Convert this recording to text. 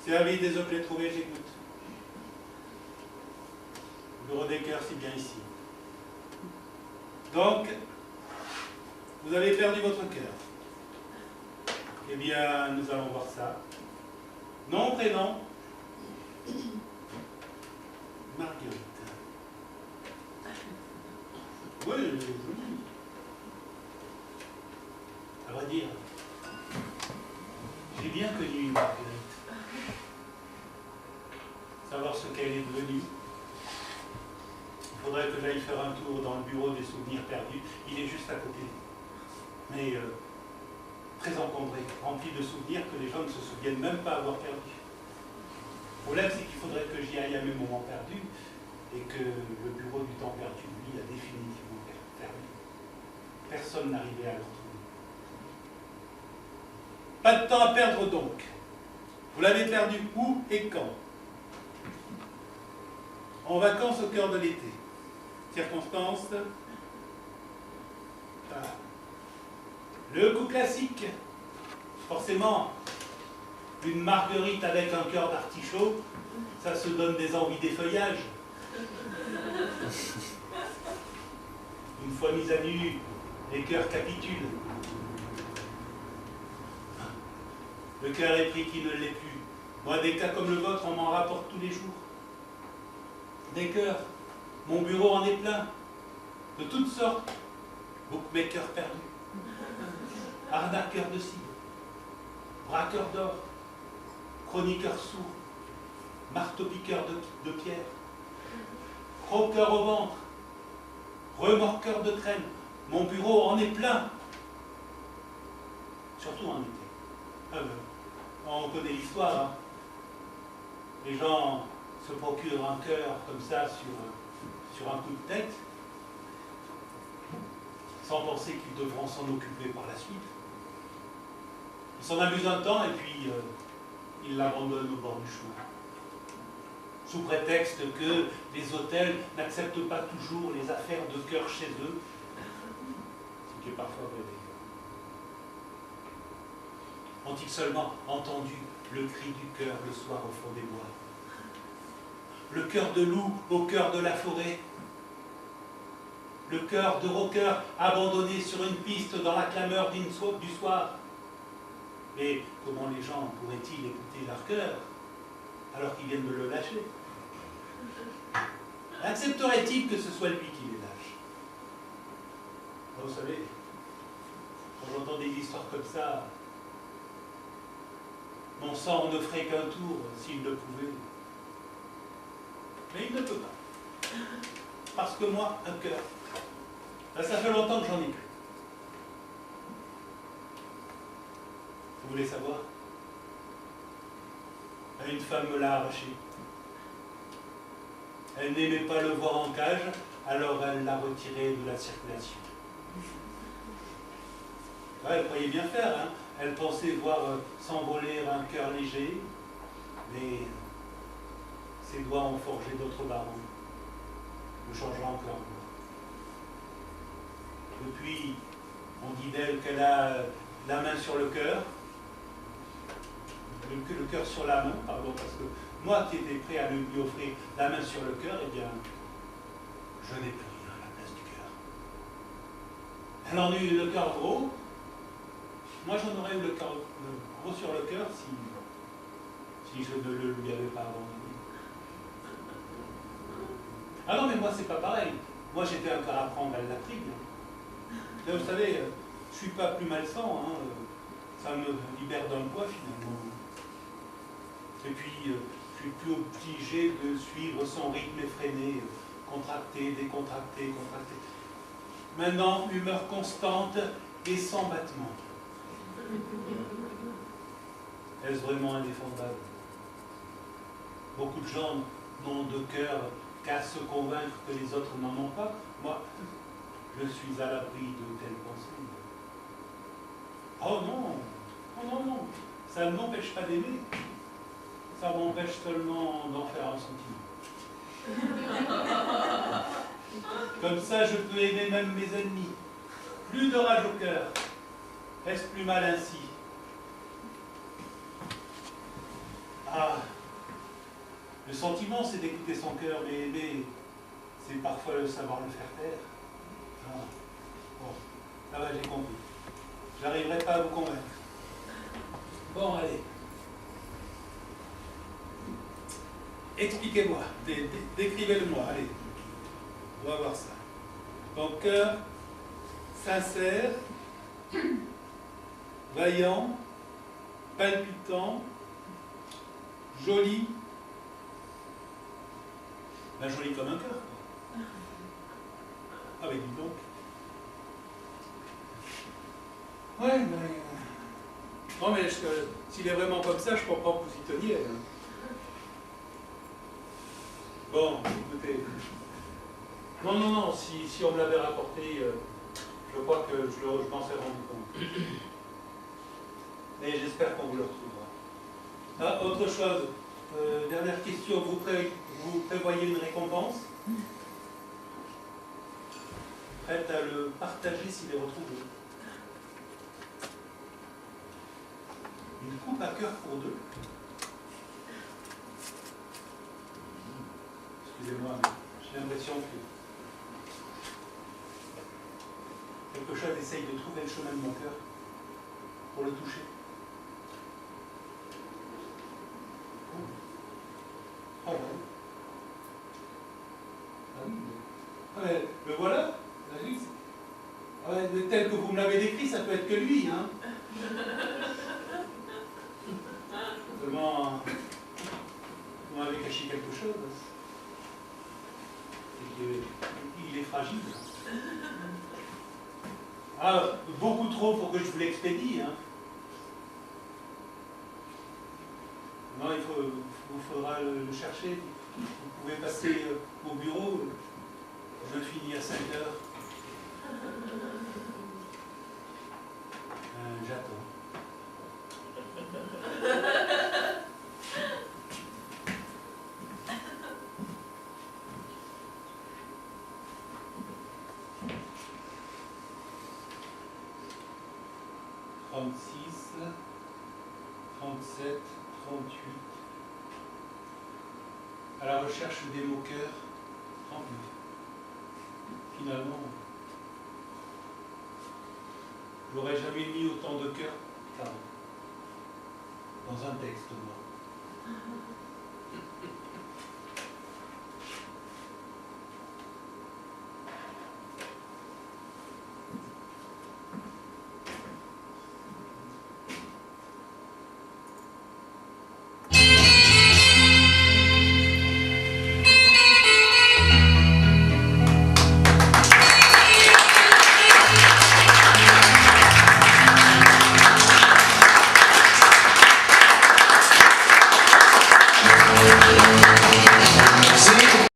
Servi des objets trouvés, j'écoute. Le bureau des cœurs, c'est bien ici. Donc, vous avez perdu votre cœur. Eh bien, nous allons voir ça. Nom, prénom. Marguerite. Oui, joli. À vrai dire, j'ai bien connu Marguerite. Savoir ce qu'elle est devenue. Il faudrait que j'aille faire un tour dans le bureau des souvenirs perdus. Il est juste à côté. Mais très encombré, rempli de souvenirs que les gens ne se souviennent même pas avoir perdus. Le problème, c'est qu'il faudrait que j'y aille à mes moments perdus et que le bureau du temps perdu, lui, a définitivement perdu. Personne n'arrivait à le retrouver. Pas de temps à perdre donc. Vous l'avez perdu où et quand? En vacances au cœur de l'été. Circonstance. Voilà. Le coup classique. Forcément, une marguerite avec un cœur d'artichaut, ça se donne des envies d'effeuillage. Une fois mis à nu, les cœurs capitulent. Le cœur est pris qui ne l'est plus. Moi, des cas comme le vôtre, on m'en rapporte tous les jours. Des cœurs. Mon bureau en est plein. De toutes sortes. Bookmakers perdus. Arnaqueurs de cible. Braqueurs d'or. Chroniqueurs sourds. Marteau-piqueurs de pierre. Croqueurs au ventre. Remorqueurs de traîne. Mon bureau en est plein. Surtout en été. Ah ben, on connaît l'histoire. Hein. Les gens se procurent un cœur comme ça sur un coup de tête, sans penser qu'ils devront s'en occuper par la suite. Ils s'en amusent un temps et puis ils l'abandonnent au bord du chemin. Sous prétexte que les hôtels n'acceptent pas toujours les affaires de cœur chez eux, ce qui est parfois vrai d'ailleurs. Ont-ils seulement entendu le cri du cœur le soir au fond des bois? Le cœur de loup au cœur de la forêt? Le cœur de rocker abandonné sur une piste dans la clameur du soir? Et comment les gens pourraient-ils écouter leur cœur alors qu'ils viennent de le lâcher? Accepterait-il que ce soit lui qui les lâche? Vous savez, quand j'entends des histoires comme ça, mon sang ne ferait qu'un tour s'il le pouvait. Mais il ne peut pas. Parce que moi, un cœur, ça fait longtemps que j'en ai plus. Vous voulez savoir? Une femme me l'a arraché. Elle n'aimait pas le voir en cage, alors elle l'a retiré de la circulation. Ouais, elle croyait bien faire, hein. Elle pensait voir s'envoler un cœur léger, mais ses doigts ont forgé d'autres barreaux, le changeant encore moins. Depuis, on dit d'elle qu'elle a la main sur le cœur, le cœur sur la main, pardon, parce que moi qui étais prêt à lui offrir la main sur le cœur, eh bien, je n'ai plus rien à la place du cœur. Elle en a eu le cœur gros. Moi, j'en aurais eu le cœur gros sur le cœur si je ne le lui avais pas abandonné. Ah non, mais moi, c'est pas pareil. Moi, j'étais encore à prendre, elle l'a pris. Là, vous savez, je suis pas plus malsan, hein. Ça me libère d'un poids, finalement. Et puis, je suis plus obligé de suivre son rythme effréné, contracté, décontracté, contracté. Maintenant, humeur constante et sans battement. Est-ce vraiment indéfendable? Beaucoup de gens n'ont de cœur qu'à se convaincre que les autres n'en ont pas. Moi, je suis à l'abri de telles pensées. Oh non, oh non, non, ça ne m'empêche pas d'aimer. Ça m'empêche seulement d'en faire un sentiment. Comme ça, je peux aimer même mes ennemis. Plus de rage au cœur. Est-ce plus mal ainsi? Ah, le sentiment, c'est d'écouter son cœur, mais c'est parfois le savoir le faire taire. Ah, bon, ça va, j'ai compris. J'arriverai pas à vous convaincre. Bon, allez. Expliquez-moi, décrivez-le-moi, allez. On va voir ça. Donc, cœur sincère, vaillant, palpitant, joli. Ben, joli comme un cœur, quoi. Ah, mais dis donc. Ouais, mais... Non, mais s'il est vraiment comme ça, je comprends que vous y teniez. Hein. Bon, écoutez. Non, si on me l'avait rapporté, je crois que je m'en serais rendu compte. Mais j'espère qu'on vous le retrouvera. Ah, autre chose. Dernière question, vous prévoyez une récompense? Prête à le partager s'il est retrouvé? Une coupe à cœur pour deux. Excusez-moi, mais j'ai l'impression que quelque chose essaye de trouver le chemin de mon cœur pour le toucher. Ah ouais. Ah oui, mais le voilà. Ah ouais, tel que vous me l'avez décrit, ça peut être que lui, hein. Seulement, vous m'avez caché quelque chose. Il est fragile. Ah, beaucoup trop pour que je vous l'expédie, hein. Non, vous faudra le chercher. Vous pouvez passer au bureau. Je finis à 5 heures. J'attends. « 36, 37, 38. À la recherche des mots cœur, 39. Finalement, j'aurais jamais mis autant de cœur dans un texte, moi.